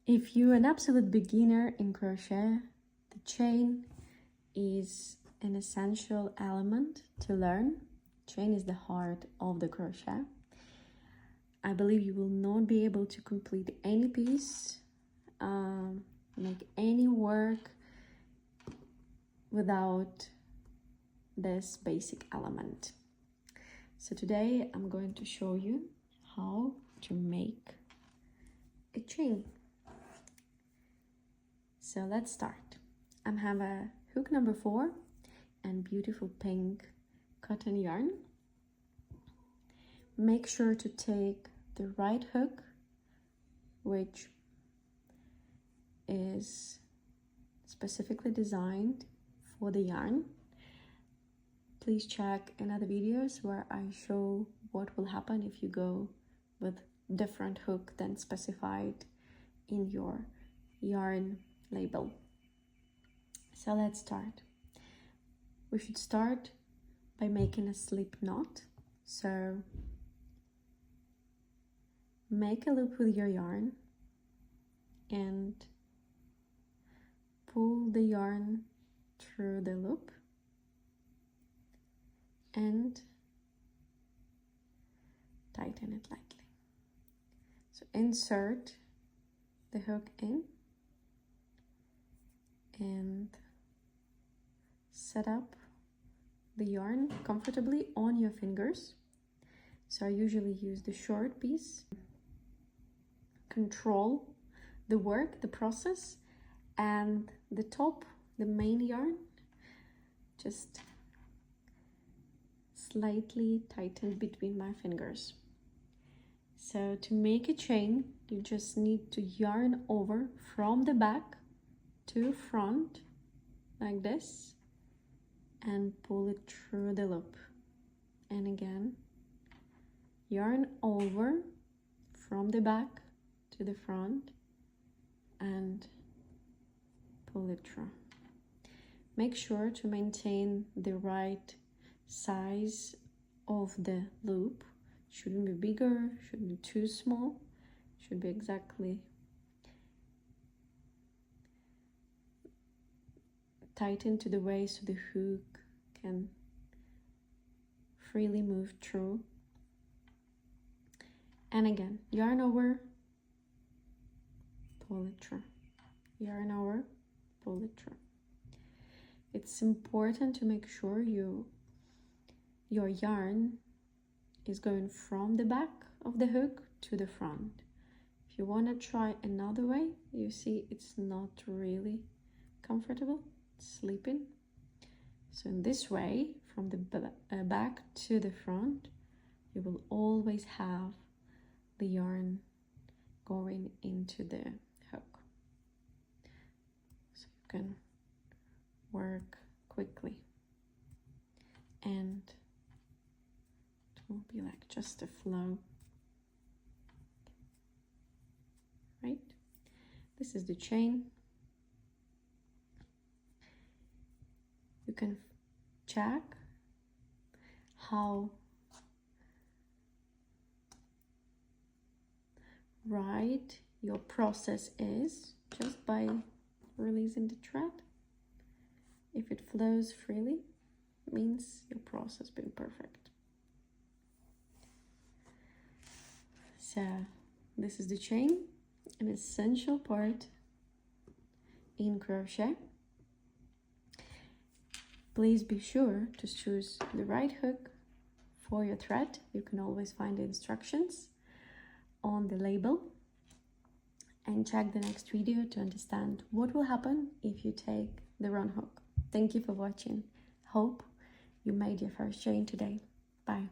If you're an absolute beginner in crochet, the chain is an essential element to learn. Chain is the heart of the crochet. I believe you will not be able to complete any piece, make any work without this basic element. So today I'm going to show you how to make a chain. So let's start. I have a hook number 4 and beautiful pink cotton yarn. Make sure to take the right hook, which is specifically designed for the yarn. Please check in other videos where I show what will happen if you go with different hook than specified in your yarn label. So let's start. We should start by making a slip knot. So make a loop with your yarn and pull the yarn through the loop and tighten it lightly. So insert the hook in and set up the yarn comfortably on your fingers. So I usually use the short piece. Control the work, the process, and the top, the main yarn, just slightly tightened between my fingers. So to make a chain, you just need to yarn over from the back to front like this and pull it through the loop. And again, yarn over from the back to the front and pull it through. Make sure to maintain the right size of the loop. Shouldn't be bigger, shouldn't be too small, should be exactly tightened to the way so the hook can freely move through. And again, yarn over, pull it through, yarn over, pull it through. It's important to make sure your yarn is going from the back of the hook to the front. If you want to try another way, you see it's not really comfortable, it's slipping. So in this way, from the back to the front, you will always have the yarn going into the hook. So you can work quickly and it will be like just a flow, right? This is the chain. You can check how right your process is just by releasing the thread. If it flows freely, it means your process has been perfect. So this is the chain, an essential part in crochet. Please be sure to choose the right hook for your thread. You can always find the instructions on the label, and check the next video to understand what will happen if you take the wrong hook. Thank you for watching. Hope you made your first chain today. Bye.